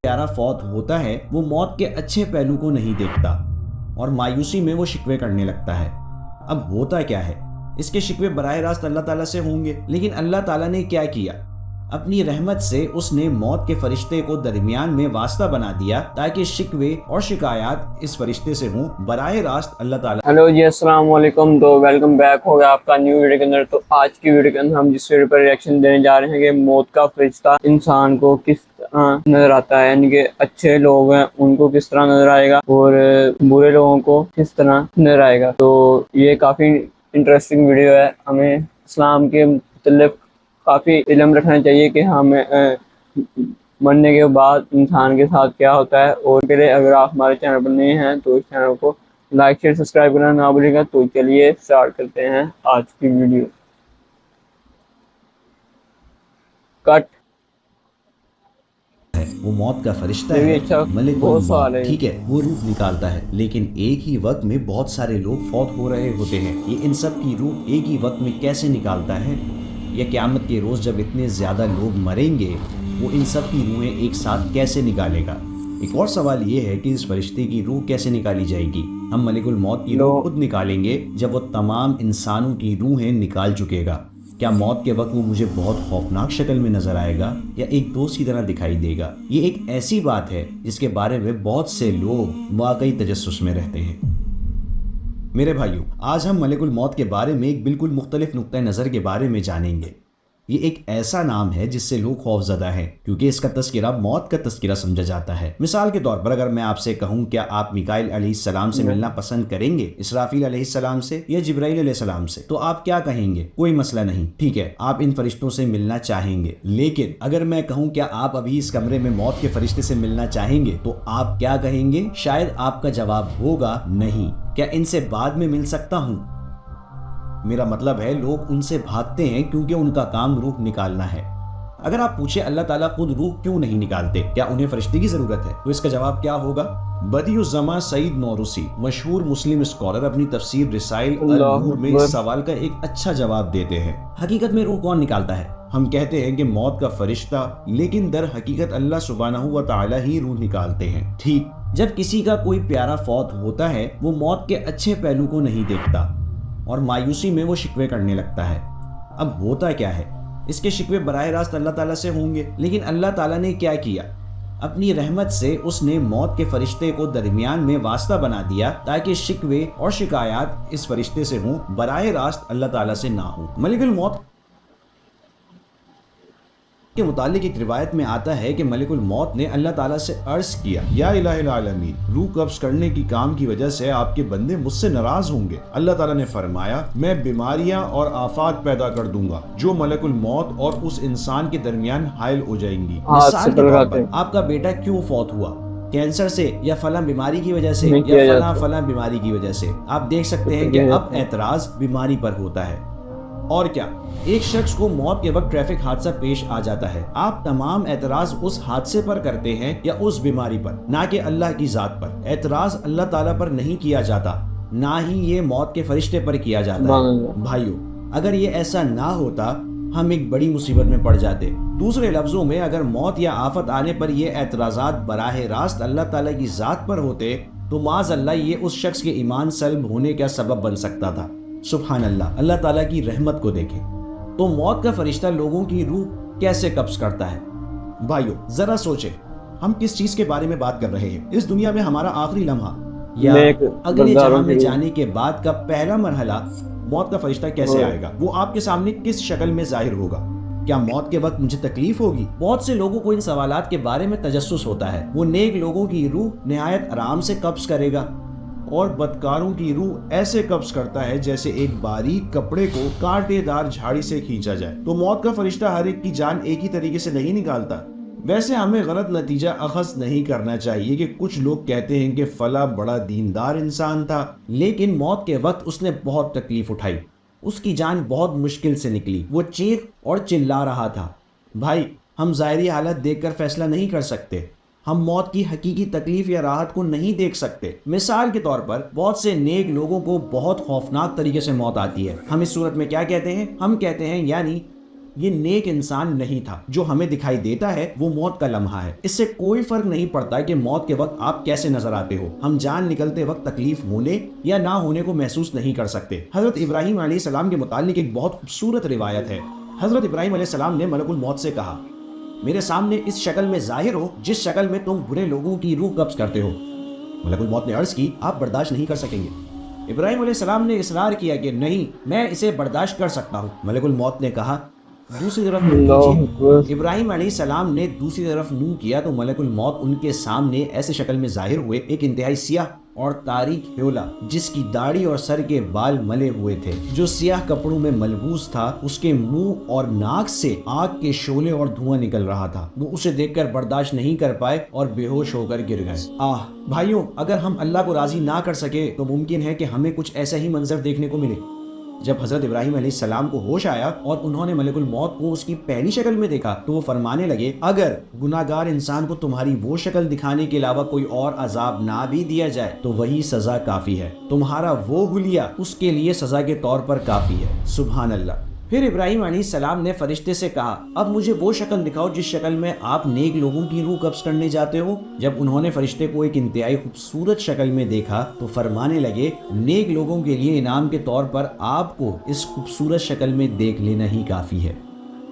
प्यारा फौत होता है वो मौत के अच्छे पहलू को नहीं देखता और मायूसी में वो शिकवे करने लगता है। अब होता क्या है, इसके शिकवे बराह रास्त अल्लाह ताला से होंगे, लेकिन अल्लाह ताला ने क्या किया, अपनी रहमत से उसने मौत के फरिश्ते को दरमियान में वास्ता बना दिया ताकि शिकवे और शिकायत इस फरिश्ते से हों बराह रास्त अल्लाह ताला। हेलो जी, अस्सलाम वालेकुम। तो वेलकम बैक हो गया आपका न्यू वीडियो के अंदर। तो आज की वीडियो के अंदर हम जिस वीडियो पर रिएक्शन देने जा रहे हैं कि मौत का फरिश्ता इंसान को किस तरह नजर आता है, यानी कि अच्छे लोग हैं उनको किस तरह नजर आएगा और बुरे लोगों को किस तरह नजर आएगा। तो ये काफ़ी इंटरेस्टिंग वीडियो है। हमें इस्लाम के मुतल्लिक़ काफ़ी इल्म रखना चाहिए कि हमें मरने के बाद इंसान के साथ क्या होता है। और के लिए अगर आप हमारे चैनल पर नए हैं तो इस चैनल को लाइक शेयर सब्सक्राइब करना ना भूलिएगा। तो चलिए स्टार्ट करते हैं आज की वीडियो। कट। वो मौत का फरिश्ता है, मलिकुल मौत, ठीक है, वो रूह निकालता है, लेकिन एक ही वक्त में बहुत सारे लोग फौत हो रहे होते हैं। ये इन सब की रूह एक ही वक्त में कैसे निकालता है, या क़यामत के रोज़ जब इतने ज़्यादा लोग मरेंगे वो इन सब की रूहें एक साथ कैसे निकालेगा। एक और सवाल ये है कि इस फरिश्ते की रूह कैसे निकाली जाएगी। हम मलिकुल मौत की रूह खुद निकालेंगे जब वो तमाम इंसानों की रूहें निकाल चुकेगा। क्या मौत के वक्त वो मुझे बहुत खौफनाक शक्ल में नजर आएगा या एक दोस्त की तरह दिखाई देगा। ये एक ऐसी बात है जिसके बारे में बहुत से लोग वाकई तजस्सुस में रहते हैं। मेरे भाइयों, आज हम मलिकुल मौत के बारे में एक बिल्कुल मुख्तलिफ नुक्ता नज़र के बारे में जानेंगे। ये एक ऐसा नाम है जिससे लोग खौफजदा हैं क्योंकि इसका तस्किरा मौत का तस्किरा समझा जाता है। मिसाल के तौर पर अगर मैं आपसे कहूँ क्या आप मिकाईल अलैहिस्सलाम से मिलना पसंद करेंगे, इसराफील अलैहिस्सलाम से या जिब्राईल अलैहिस्सलाम से, तो आप क्या कहेंगे? कोई मसला नहीं, ठीक है, आप इन फरिश्तों से मिलना चाहेंगे। लेकिन अगर मैं कहूँ क्या आप अभी इस कमरे में मौत के फरिश्ते से मिलना चाहेंगे, तो आप क्या कहेंगे? शायद आपका जवाब होगा नहीं। क्या इनसे बाद में मिल सकता हूँ? मेरा मतलब है लोग उनसे भागते हैं क्योंकि उनका काम रूह निकालना है। अगर आप पूछे अल्लाह ताला खुद रूह क्यों नहीं निकालते, क्या उन्हें फरिश्ते की जरूरत है, तो इसका जवाब क्या होगा? बदियुज़्ज़मा सईद नौरूसी, मशहूर मुस्लिम स्कॉलर, अपनी तफसीर रिसाइल अल-नूर में इस सवाल का एक अच्छा जवाब देते हैं। हकीकत में रूह कौन निकालता है? हम कहते हैं कि मौत का फरिश्ता, लेकिन दर हकीकत अल्लाह सुब्हानहू व तआला ही रूह निकालते हैं। ठीक, जब किसी का कोई प्यारा फौत होता है वो मौत के अच्छे पहलू को नहीं देखता और मायूसी में वो शिकवे करने लगता है। अब होता क्या है, इसके शिकवे बराह रास्त अल्लाह ताला से होंगे, लेकिन अल्लाह ताला ने क्या किया, अपनी रहमत से उसने मौत के फरिश्ते को दरमियान में वास्ता बना दिया ताकि शिकवे और शिकायत इस फरिश्ते से हों बराह रास्त अल्लाह ताला से ना हो। मलिकुल मौत के मुतालिक एक रिवायत में आता है कि मलिकुल मौत ने अल्लाह ताला से अर्ज किया, या इलाहिल आलमीन, रूह कब्ज करने की काम की वजह से आपके बंदे मुझसे नाराज होंगे। अल्लाह ताला ने फरमाया, मैं बीमारियां और आफात पैदा कर दूंगा जो मलिकुल मौत और उस इंसान के दरमियान हायल हो जाएंगी। मिसाल के तौर पर, आपका बेटा क्यों फौत हुआ, कैंसर से या फला बीमारी की वजह से या फला बीमारी की वजह से। आप देख सकते हैं कि अब एतराज बीमारी पर होता है। और क्या, एक शख्स को मौत के वक्त ट्रैफिक हादसा पेश आ जाता है, आप तमाम एतराज उस हादसे पर करते हैं या उस बीमारी पर, ना कि अल्लाह की जात पर। एतराज अल्लाह ताला पर नहीं किया जाता, ना ही ये मौत के फरिश्ते पर किया जाता है। भाइयों, अगर ये ऐसा ना होता हम एक बड़ी मुसीबत में पड़ जाते। दूसरे लफ्जों में, अगर मौत या आफत आने पर ये एतराज़ात बराह रास्त अल्लाह ताला की जात पर होते तो माज़ अल्लाह ये उस शख्स के ईमान सल्ब होने का सबब बन सकता था। सुभान अल्लाह, अल्लाह ताला की रहमत को देखें। तो मौत का फरिश्ता लोगों की रूह कैसे कब्ज करता है? भाइयों जरा सोचें, हम किस चीज के बारे में बात कर रहे हैं। इस दुनिया में हमारा आखिरी लम्हा या अगले जहां में जाने के बाद का पहला मरहला, मौत का फरिश्ता कैसे आएगा, वो आपके सामने किस शक्ल में जाहिर होगा? क्या मौत के वक्त मुझे तकलीफ होगी? बहुत से लोगों को इन सवालात के बारे में तजस्सुस होता है। वो नेक लोगों की रूह निहायत आराम से कब्ज करेगा और बदकारों की रूह ऐसे कब्ज करता है जैसे एक बारीक कपड़े को कांटेदार झाड़ी से खींचा जाए। तो मौत का फरिश्ता हर एक की जान एक ही तरीके से नहीं निकालता। वैसे हमें गलत नतीजा अखज़ नहीं करना चाहिए कि कुछ लोग कहते हैं कि फला बड़ा दीनदार इंसान था, लेकिन मौत के वक्त उसने बहुत तकलीफ उठाई, उसकी जान बहुत मुश्किल से निकली, वो चीख और चिल्ला रहा था। भाई, हम ज़ाहिरी हालत देखकर फैसला नहीं कर सकते, हम मौत की हकीकी तकलीफ या राहत को नहीं देख सकते। मिसाल के तौर पर, बहुत से नेक लोगों को बहुत खौफनाक तरीके से मौत आती है। हम इस सूरत में क्या कहते हैं? हम कहते हैं यानी یہ نیک انسان نہیں تھا. جو ہمیں دکھائی دیتا ہے وہ موت کا لمحہ ہے. اس سے کوئی فرق نہیں پڑتا کہ موت کے وقت آپ کیسے نظر آتے ہو. ہم جان نکلتے وقت تکلیف ہونے یا نہ ہونے کو محسوس نہیں کر سکتے. حضرت ابراہیم علیہ السلام کے متعلق ایک بہت خوبصورت روایت ہے. حضرت ابراہیم علیہ السلام نے ملک الموت سے کہا میرے سامنے اس شکل میں ظاہر ہو جس شکل میں تم برے لوگوں کی روح قبض کرتے ہو. ملک الموت نے عرض کی آپ برداشت نہیں کر سکیں گے. ابراہیم علیہ السلام نے اصرار کیا کہ نہیں میں اسے برداشت کر سکتا ہوں. ملک الموت نے کہا دوسری طرف منہ کیجیے. ابراہیم علیہ السلام نے دوسری طرف منہ کیا تو ملک الموت ان کے سامنے ایسے شکل میں ظاہر ہوئے. ایک انتہائی سیاہ اور تاریک ہیولا جس کی داڑھی اور سر کے بال ملے ہوئے تھے جو سیاہ کپڑوں میں ملبوس تھا. اس کے منہ اور ناک سے آگ کے شعلے اور دھواں نکل رہا تھا. وہ اسے دیکھ کر برداشت نہیں کر پائے اور بے ہوش ہو کر گر گئے. بھائیوں اگر ہم اللہ کو راضی نہ کر سکے تو ممکن ہے کہ ہمیں کچھ ایسا ہی منظر دیکھنے کو ملے. جب حضرت ابراہیم علیہ السلام کو ہوش آیا اور انہوں نے ملک الموت کو اس کی پہلی شکل میں دیکھا تو وہ فرمانے لگے اگر گناہگار انسان کو تمہاری وہ شکل دکھانے کے علاوہ کوئی اور عذاب نہ بھی دیا جائے تو وہی سزا کافی ہے. تمہارا وہ حلیہ اس کے لیے سزا کے طور پر کافی ہے. سبحان اللہ. پھر ابراہیم علیہ السلام نے فرشتے سے کہا اب مجھے وہ شکل دکھاؤ جس شکل میں آپ نیک لوگوں کی روح قبض کرنے جاتے ہو. جب انہوں نے فرشتے کو ایک انتہائی خوبصورت شکل میں دیکھا تو فرمانے لگے نیک لوگوں کے لیے انعام کے طور پر آپ کو اس خوبصورت شکل میں دیکھ لینا ہی کافی ہے.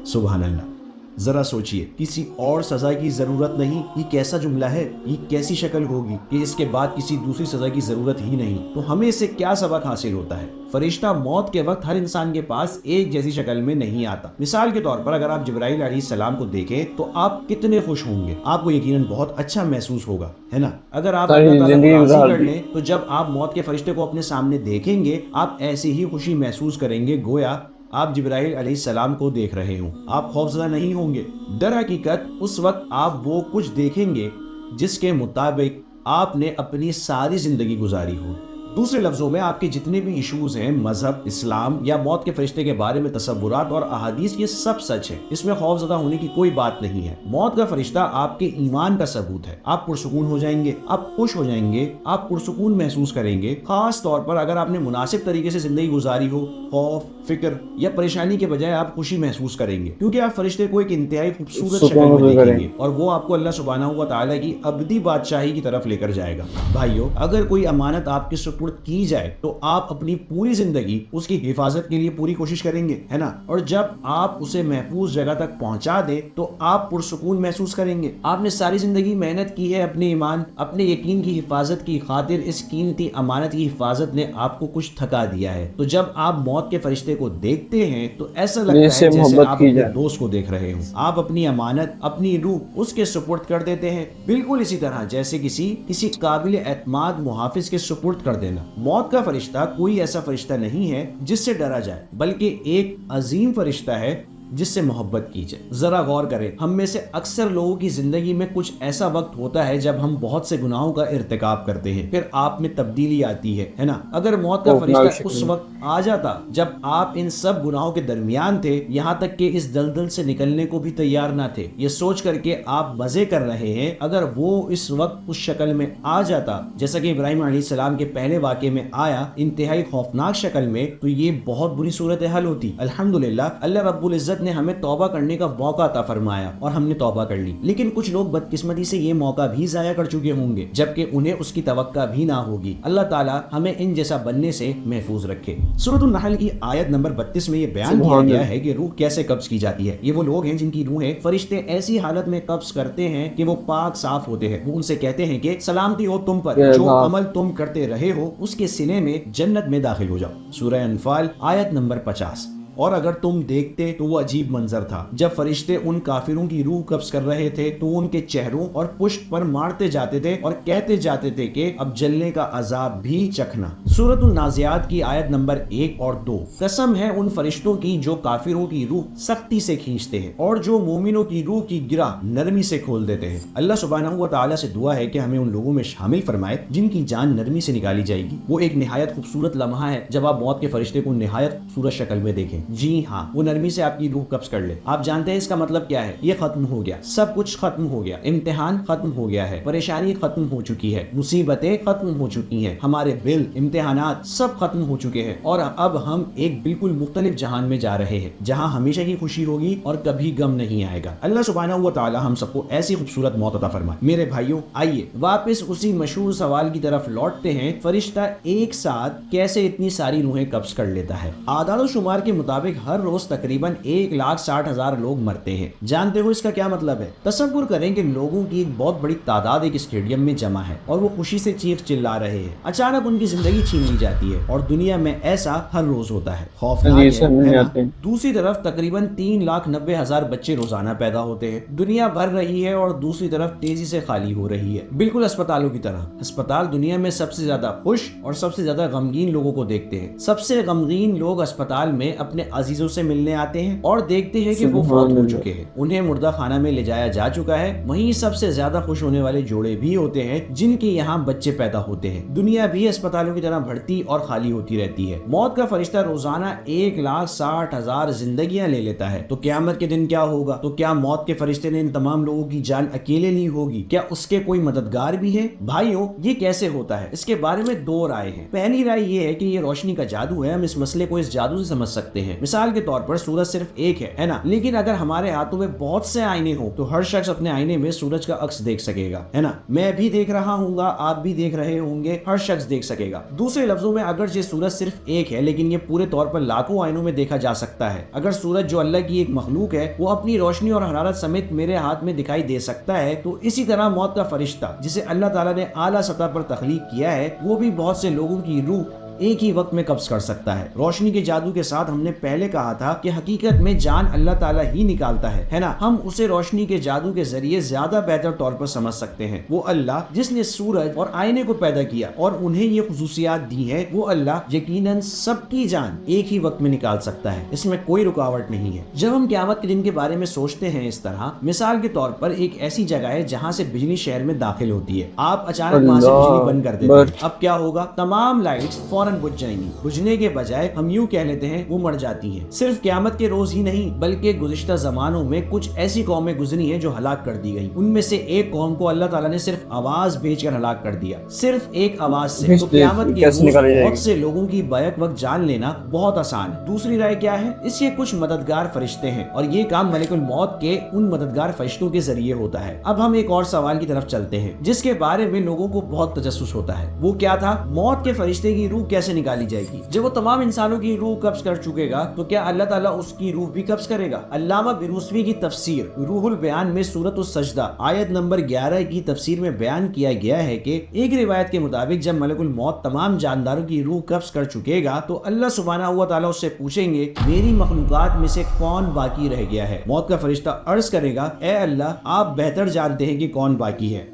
سبحان اللہ. ذرا سوچئے کسی اور سزا کی ضرورت نہیں. یہ کیسا جملہ ہے. یہ کیسی شکل ہوگی کہ اس کے بعد کسی دوسری سزا کی ضرورت ہی نہیں. تو ہمیں اس سے کیا سبق حاصل ہوتا ہے. فرشتہ موت کے وقت ہر انسان کے پاس ایک جیسی شکل میں نہیں آتا. مثال کے طور پر اگر آپ جبرائیل علیہ السلام کو دیکھیں تو آپ کتنے خوش ہوں گے. آپ کو یقیناً بہت اچھا محسوس ہوگا ہے نا. اگر آپ اللہ تعالیٰ کو راضی کر لیں تو جب آپ موت کے فرشتے کو اپنے سامنے دیکھیں گے آپ ایسی ہی خوشی محسوس کریں گے گویا آپ جبرائیل علیہ السلام کو دیکھ رہے ہوں. آپ خوفزدہ نہیں ہوں گے. در حقیقت اس وقت آپ وہ کچھ دیکھیں گے جس کے مطابق آپ نے اپنی ساری زندگی گزاری ہو. دوسرے لفظوں میں آپ کے جتنے بھی ایشوز ہیں مذہب اسلام یا موت کے فرشتے کے بارے میں تصورات اور احادیث یہ سب سچ ہے. اس میں خوف زدہ ہونے کی کوئی بات نہیں ہے. موت کا فرشتہ آپ کے ایمان کا ثبوت ہے. آپ پرسکون ہو جائیں گے. آپ خوش ہو جائیں گے. آپ پرسکون محسوس کریں گے. خاص طور پر اگر آپ نے مناسب طریقے سے زندگی گزاری ہو. خوف فکر یا پریشانی کے بجائے آپ خوشی محسوس کریں گے کیونکہ آپ فرشتے کو ایک انتہائی خوبصورت شکل میں دیکھیں گے اور وہ آپ کو اللہ سبحانہ و تعالیٰ کی ابدی بادشاہی کی طرف لے کر جائے گا. بھائیو اگر کوئی امانت آپ کے سپرد کی جائے تو آپ اپنی پوری زندگی اس کی حفاظت کے لیے پوری کوشش کریں گے ہے نا. اور جب آپ اسے محفوظ جگہ تک پہنچا دیں تو آپ پرسکون محسوس کریں گے. آپ نے ساری زندگی محنت کی ہے اپنے ایمان اپنے یقین کی حفاظت کی خاطر. اس قیمتی امانت کی حفاظت نے آپ کو کچھ تھکا دیا ہے. تو جب آپ موت کے فرشتے کو دیکھتے ہیں تو ایسا لگتا ہے جیسے آپ اپنے دوست کو دیکھ رہے ہوں. آپ اپنی امانت اپنی روح اس کے سپرد کر دیتے ہیں بالکل اسی طرح جیسے کسی قابل اعتماد محافظ کے سپرد کر دینا. موت کا فرشتہ کوئی ایسا فرشتہ نہیں ہے جس سے ڈرا جائے بلکہ ایک عظیم فرشتہ ہے جس سے محبت کی جائے. ذرا غور کریں ہم میں سے اکثر لوگوں کی زندگی میں کچھ ایسا وقت ہوتا ہے جب ہم بہت سے گناہوں کا ارتکاب کرتے ہیں پھر آپ میں تبدیلی آتی ہے نا. اگر موت کا فرشتہ اس وقت آ جاتا جب آپ ان سب گناہوں کے درمیان تھے یہاں تک کہ اس دلدل سے نکلنے کو بھی تیار نہ تھے یہ سوچ کر کے آپ مزے کر رہے ہیں اگر وہ اس وقت اس شکل میں آ جاتا جیسا کہ ابراہیم علیہ السلام کے پہلے واقعے میں آیا انتہائی خوفناک شکل میں تو یہ بہت بری صورتحال ہوتی. الحمدللہ اللہ رب العزت نے ہمیں توبہ کرنے کا موقع عطا فرمایا اور ہم نے توبہ کر لی. لیکن کچھ لوگ بدقسمتی سے یہ موقع بھی ضائع کر چکے ہوں گے جبکہ انہیں اس کی توقع بھی نہ ہوگی. اللہ تعالیٰ ہمیں ان جیسا بننے سے محفوظ رکھے. سورۃ النحل کی آیت نمبر 32 میں یہ بیان کیا گیا ہے کہ روح کیسے قبض کی جاتی ہے. یہ وہ لوگ ہیں جن کی روحیں فرشتے ایسی حالت میں قبض کرتے ہیں کہ وہ پاک صاف ہوتے ہیں. وہ ان سے کہتے ہیں کہ سلامتی ہو تم پر جو عمل تم کرتے رہے ہو اس کے سلے میں جنت میں داخل ہو جاؤ. سورہ انفال آیت نمبر 50. اور اگر تم دیکھتے تو وہ عجیب منظر تھا جب فرشتے ان کافروں کی روح قبض کر رہے تھے تو ان کے چہروں اور پشت پر مارتے جاتے تھے اور کہتے جاتے تھے کہ اب جلنے کا عذاب بھی چکھنا. سورۃ النازعات کی آیت نمبر 1 اور 2. قسم ہے ان فرشتوں کی جو کافروں کی روح سختی سے کھینچتے ہیں اور جو مومنوں کی روح کی گرہ نرمی سے کھول دیتے ہیں. اللہ سبحانہ و تعالیٰ سے دعا ہے کہ ہمیں ان لوگوں میں شامل فرمائے جن کی جان نرمی سے نکالی جائے گی. وہ ایک نہایت خوبصورت لمحہ ہے جب آپ موت کے فرشتے کو نہایت خوبصورت شکل میں دیکھیں. जी हाँ, वो नरमी से आपकी रूह कब्ज कर ले। आप जानते हैं इसका मतलब क्या है? ये खत्म हो गया, सब कुछ खत्म हो गया, इम्तिहान खत्म हो गया है, परेशानी खत्म हो चुकी है, मुसीबतें खत्म हो चुकी हैं, हमारे बिल, इम्तिहानात सब खत्म हो चुके हैं और अब हम एक बिल्कुल मुख्तलिफ जहान में जा रहे हैं जहाँ हमेशा की खुशी होगी और कभी गम नहीं आएगा। अल्लाह सुब्हानहू व तआला हम सबको ऐसी खूबसूरत मौत अता फरमाए। मेरे भाइयों, आइए वापस उसी मशहूर सवाल की तरफ लौटते हैं, फरिश्ता एक साथ कैसे इतनी सारी रूहें कब्ज कर लेता है? आदाद शुमार के मुताबिक हर रोज तकरीबन 1,60,000 लोग मरते हैं। जानते हो इसका क्या मतलब है? तसव्वुर करें कि लोगों की एक बहुत बड़ी तादाद एक स्टेडियम में जमा है और वो खुशी से चीख चिल्ला रहे हैं। अचानक उनकी जिंदगी छीन ली जाती है और दुनिया में ऐसा हर रोज होता है। खौफनाक है ना? दूसरी तरफ तकरीबन 3,90,000 बच्चे रोजाना पैदा होते हैं। दुनिया भर रही है और दूसरी तरफ तेजी से खाली हो रही है, बिल्कुल अस्पतालों की तरह। अस्पताल दुनिया में सबसे ज्यादा खुश और सबसे ज्यादा गमगीन लोगों को देखते हैं। सबसे गमगीन लोग अस्पताल में अपने अजीजों से मिलने आते हैं और देखते हैं कि वो फौत हो चुके हैं, उन्हें मुर्दा खाना में ले जाया जा चुका है। वहीं सबसे ज्यादा खुश होने वाले जोड़े भी होते हैं जिनके यहाँ बच्चे पैदा होते हैं। दुनिया भी अस्पतालों की तरह बढ़ती और खाली होती रहती है। मौत का फरिश्ता रोजाना 1,60,000 जिंदगियां ले लेता है। तो क़यामत के दिन क्या होगा? तो क्या मौत के फरिश्ते ने इन तमाम लोगों की जान अकेले ली होगी? क्या उसके कोई मददगार भी है? भाइयों, ये कैसे होता है? इसके बारे में दो राय हैं। पहली राय ये है कि ये रोशनी का जादू है, हम इस मसले को इस जादू से समझ सकते हैं। मिसाल के तौर पर सूरज सिर्फ एक है ना? लेकिन अगर हमारे हाथों में बहुत से आईने हो तो हर शख्स अपने आईने में सूरज का अक्स देख सकेगा, है ना? मैं भी देख रहा हूँगा, आप भी देख रहे होंगे, हर शख्स देख सकेगा। दूसरे लफ्जों में, अगर ये सूरज सिर्फ एक है लेकिन ये पूरे तौर पर लाखों आईनों में देखा जा सकता है। अगर सूरज जो अल्लाह की एक मखलूक है वो अपनी रोशनी और हरारत समेत मेरे हाथ में दिखाई दे सकता है, तो इसी तरह मौत का फरिश्ता जिसे अल्लाह ताला ने आला सतह पर तख्लीक किया है वो भी बहुत से लोगों की रूह एक ही वक्त में कब्ज कर सकता है। रोशनी के जादू के साथ हमने पहले कहा था कि हकीकत में जान अल्लाह ताला ही निकालता है ना? हम उसे रोशनी के जादू के जरिए ज्यादा बेहतर तौर पर समझ सकते हैं। वो अल्लाह जिसने सूरज और आईने को पैदा किया और उन्हें ये खुसूसियात दी है, वो अल्लाह यकीनन सबकी जान एक ही वक्त में निकाल सकता है, इसमें कोई रुकावट नहीं है। जब हम क़यामत के दिन के बारे में सोचते हैं इस तरह, मिसाल के तौर पर एक ऐसी जगह है जहाँ से बिजली शहर में दाखिल होती है, आप अचानक वहाँ से बिजली बंद कर देते हैं। अब क्या होगा? तमाम लाइट्स फौरन बुझ जाएंगी। बुझने के बजाय हम यूं कह लेते हैं वो मर जाती हैं। सिर्फ क़यामत के रोज ही नहीं बल्कि गुज़िश्ता ज़मानों में कुछ ऐसी कौमें गुजरी हैं जो हलाक कर दी गई। उनमें से एक कौम को अल्लाह ताला ने सिर्फ आवाज भेजकर हलाक कर दिया, सिर्फ एक आवाज से। तो क़यामत के रोज बहुत से लोगों की बैक वक्त जान लेना बहुत आसान है। दूसरी राय क्या है? इसके कुछ मददगार फरिश्ते हैं और ये काम मलिकुल मौत के उन मददगार फरिश्तों के जरिए होता है। अब हम एक और सवाल की तरफ चलते हैं जिसके बारे में लोगों को बहुत तजस्सुस होता है। वो क्या था? मौत के फरिश्ते की रूह कैसे निकाली जाएगी? जब वो तमाम इंसानों की रूह कब्ज कर चुकेगा तो क्या अल्लाह ताला उसकी रूह भी कब्ज करेगा? अल्लामा बिरूसवी की तफसीर रूहुल बयान में सूरत उस-सजदा आयत नंबर 11 की तफसीर में बयान किया गया है कि एक रिवायत के मुताबिक जब मलकुल मौत तमाम जानदारों की रूह कब्ज कर चुकेगा तो अल्लाह सुब्हानहू व तआला उससे पूछेंगे, मेरी मखलूकात में से कौन बाकी रह गया है? मौत का फरिश्ता अर्ज करेगा, ए अल्लाह, आप बेहतर जानते हैं कि कौन बाकी है,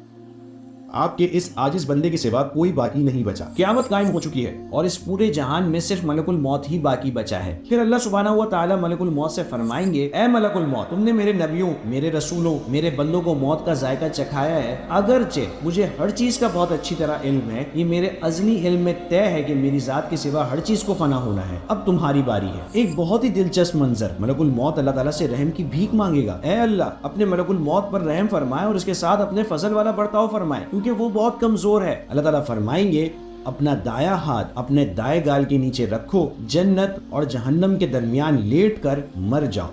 आपके इस आजिज बंदे के सिवा कोई बाकी नहीं बचा। क़यामत कायम हो चुकी है और इस पूरे जहान में सिर्फ मलकुल मौत ही बाकी बचा है। फिर अल्लाह सुब्हानहू व तआला मलकुल मौत से फरमाएंगे, ए मलकुल मौत, तुमने मेरे नबियों, मेरे रसूलों, मेरे बंदों को मौत का जायका चखाया है। अगरचे मुझे हर चीज का बहुत अच्छी तरह इल्म है, ये मेरे अज़ली इल्म में तय है कि मेरी जात के सिवा हर चीज को फना होना है। अब तुम्हारी बारी है। एक बहुत ही दिलचस्प मंजर, मलकुल मौत अल्लाह ताला से रहम की भीख मांगेगा, ए अल्लाह, अपने मलकुल मौत पर रहम फरमाए और उसके साथ अपने फजल वाला बर्ताव फरमाए क्योंकि वो बहुत कमजोर है। अल्लाह ताला फरमाएंगे, अपना दाया हाथ अपने दाएं गाल के नीचे रखो, जन्नत और जहन्नम के दरमियान लेट कर मर जाओ।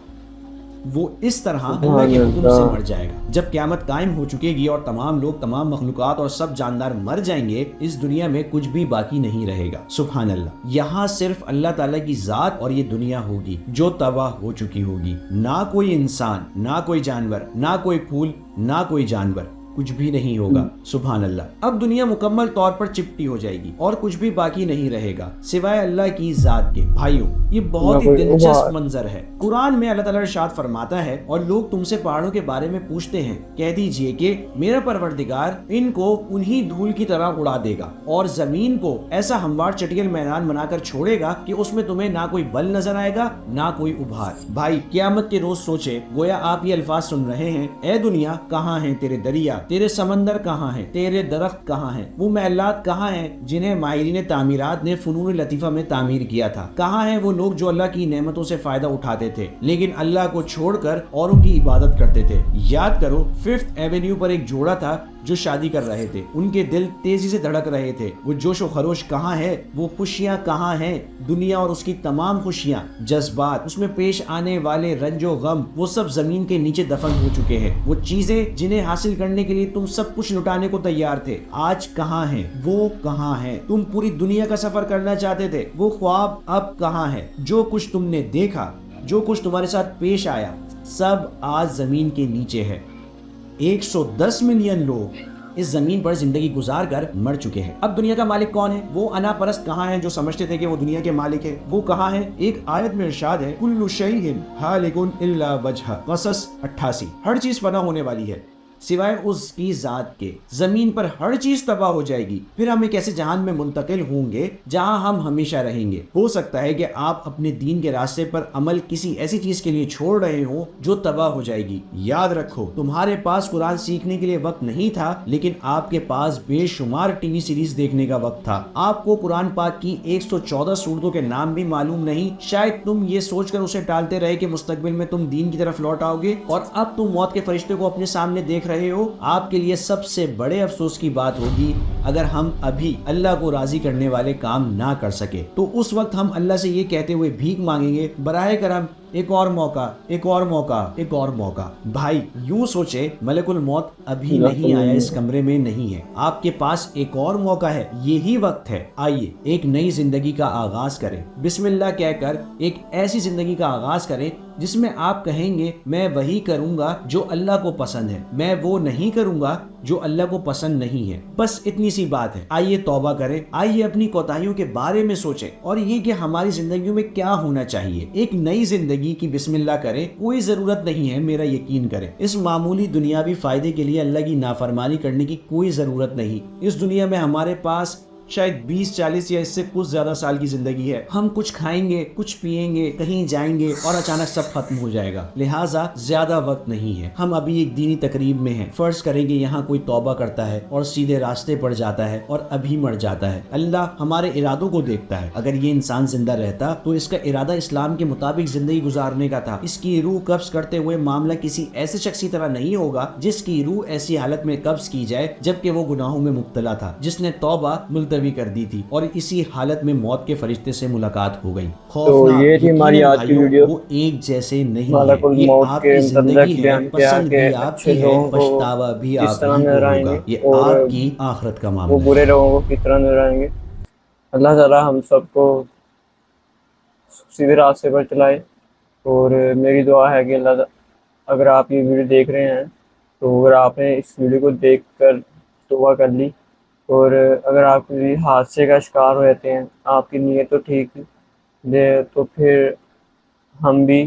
वो इस तरह अल्लाह के हुक्म से मर जाएगा। जब क़यामत कायम हो चुकेगी और तमाम लोग, तमाम मखलूकात और सब जानदार मर जाएंगे, इस दुनिया में कुछ भी बाकी नहीं रहेगा। सुभान अल्लाह। यहाँ सिर्फ अल्लाह ताला की जात और ये दुनिया होगी जो तबाह हो चुकी होगी। ना कोई इंसान, ना कोई जानवर, ना कोई फूल, ना कोई जानवर, कुछ भी नहीं होगा। सुभान अल्लाह। अब दुनिया मुकम्मल तौर पर चिपटी हो जाएगी और कुछ भी बाकी नहीं रहेगा सिवाय अल्लाह की जात के। भाइयों, ये बहुत ही दिलचस्प मंजर है। कुरान में अल्लाह ताला इरशाद फरमाता है, और लोग तुमसे पहाड़ों के बारे में पूछते हैं, कह दीजिए कि मेरा परवरदिगार इनको उन्हीं धूल की तरह उड़ा देगा और जमीन को ऐसा हमवार चटियल मैदान बनाकर छोड़ेगा कि उसमें तुम्हें ना कोई बल नजर आएगा ना कोई उभार। भाई, क़यामत के रोज सोचे, गोया आप ये अल्फाज सुन रहे हैं, ए दुनिया, कहाँ हैं तेरे दरिया, तेरे समंदर कहाँ हैं, तेरे दरख्त कहाँ हैं, वो महलात कहाँ हैं जिन्हें माहिरीन तामीरात ने फनून लतीफ़ा में तामीर किया था। कहाँ हैं वो लोग जो अल्लाह की नेमतों से फायदा उठाते थे लेकिन अल्लाह को छोड़कर औरों की इबादत करते थे। याद करो, 5th एवेन्यू पर एक जोड़ा था जो शादी कर रहे थे, उनके दिल तेजी से धड़क रहे थे। वो जोश व खरोश कहाँ है, वो खुशियाँ कहाँ हैं? दुनिया और उसकी तमाम खुशियाँ, जज्बात, उसमें पेश आने वाले रंजो गम, वो सब जमीन के नीचे दफन हो चुके हैं। वो चीजें जिन्हें हासिल करने के लिए तुम सब कुछ लुटाने को तैयार थे, आज कहाँ हैं? वो कहाँ हैं? तुम पूरी दुनिया का सफर करना चाहते थे, वो ख्वाब अब कहाँ है? जो कुछ तुमने देखा, जो कुछ तुम्हारे साथ पेश आया, सब आज जमीन के नीचे है। 110 मिलियन लोग इस जमीन पर जिंदगी गुजार कर मर चुके हैं। अब दुनिया का मालिक कौन है? वो अनापरस्त कहाँ हैं जो समझते थे कि वो दुनिया के मालिक है? वो कहाँ हैं? एक आयत में इरशाद है, कुल्लु शैइन हालिकुन इल्ला वजह, क़सस 88। हर चीज फना होने वाली है सिवाय उसकी जात के। जमीन पर हर चीज तबाह हो जाएगी, फिर हम एक ऐसे जहान में मुंतकिल होंगे जहां हम हमेशा रहेंगे। हो सकता है कि आप अपने दीन के रास्ते पर अमल किसी ऐसी चीज के लिए छोड़ रहे हो जो तबाह हो जाएगी। याद रखो, तुम्हारे पास कुरान सीखने के लिए वक्त नहीं था, लेकिन आपके पास बेशुमार टीवी सीरीज देखने का वक्त था। आपको कुरान पाक की 114 सूरतों के नाम भी मालूम नहीं। शायद तुम ये सोचकर उसे टालते रहे कि मुस्तकबिल में तुम दीन की तरफ लौट आओगे, और अब तुम मौत के फरिश्ते को अपने सामने देख रहे हो। आपके लिए सबसे बड़े अफसोस की बात होगी अगर हम अभी अल्लाह को राजी करने वाले काम ना कर सके। तो उस वक्त हम अल्लाह से ये कहते हुए भीख मांगेंगे, बराए करम एक और मौका, एक और मौका, एक और मौका। भाई यूं सोचे, मलकुल मौत अभी नहीं आया, इस कमरे में नहीं है, आपके पास एक और मौका है, यही वक्त है। आइए एक नई जिंदगी का आगाज करें। बिस्मिल्लाह कहकर एक ऐसी जिंदगी का आगाज करें जिसमें आप कहेंगे, मैं वही करूंगा जो अल्लाह को पसंद है, मैं वो नहीं करूंगा जो अल्लाह को पसंद नहीं है। बस इतनी सी बात है। आइए तौबा करें, आइए अपनी कोताहियों के बारे में सोचें और ये कि हमारी जिंदगी में क्या होना चाहिए। एक नई जिंदगी की बिस्मिल्लाह करें। कोई जरूरत नहीं है, मेरा यकीन करें, इस मामूली दुनियावी फायदे के लिए अल्लाह की नाफरमानी करने की कोई जरूरत नहीं। इस दुनिया में हमारे पास शायद 20-40 या इससे कुछ ज्यादा साल की जिंदगी है। हम कुछ खाएंगे, कुछ पिएंगे, कहीं जाएंगे और अचानक सब खत्म हो जाएगा। लिहाजा ज्यादा वक्त नहीं है। हम अभी एक दीनी तकरीब में हैं। फर्ज करेंगे यहाँ कोई तौबा करता है और सीधे रास्ते पर जाता है और अभी मर जाता है। अल्लाह हमारे इरादों को देखता है। अगर ये इंसान जिंदा रहता तो इसका इरादा इस्लाम के मुताबिक जिंदगी गुजारने का था। इसकी रूह कब्ज करते हुए मामला किसी ऐसे शख्स की तरह नहीं होगा जिसकी रूह ऐसी हालत में कब्ज की जाए जबकि वो गुनाहों में मुब्तला था, जिसने तौबा भी कर दी थी और इसी हालत में मौत के फरिश्ते से मुलाकात हो गई। तो ये थी हमारी आज की वीडियो। वो एक जैसे नहीं है, ये आपकी जिंदगी है, पसंद भी आपकी है, पछतावा भी आपकी होगा। ये आपकी आखिरत का मामला है। वो बुरे लोगों को किस तरह नजर आएंगे। अल्लाह ताला हम सबको सीधे रास्ते पर चलाए। और मेरी दुआ है कि अल्लाह, अगर आप ये वीडियो देख रहे हैं तो अगर आपने इस वीडियो को देख कर तौबा कर ली और अगर आप किसी हादसे का शिकार हो जाते हैं, आपकी नीयत तो ठीक है, तो फिर हम भी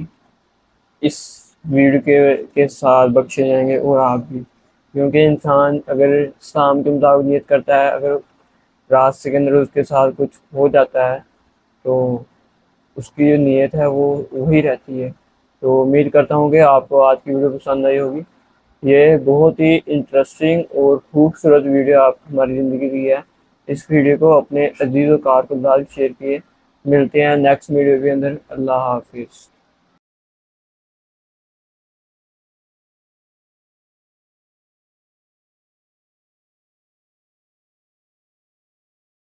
इस वीडियो के साथ बख्शे जाएंगे और आप भी। क्योंकि इंसान अगर इस्लाम के मुताबिक नियत करता है, अगर रास्ते के अंदर उसके साथ कुछ हो जाता है तो उसकी जो नीयत है वो वही रहती है। तो उम्मीद करता हूँ कि आपको आज की वीडियो पसंद आई होगी। ये बहुत ही इंटरेस्टिंग और खूबसूरत वीडियो आप हमारी ज़िंदगी की है। इस वीडियो को अपने अजीज़ और कारकुनाल शेयर किए। मिलते हैं नेक्स्ट वीडियो के अंदर। अल्लाह हाफिज़।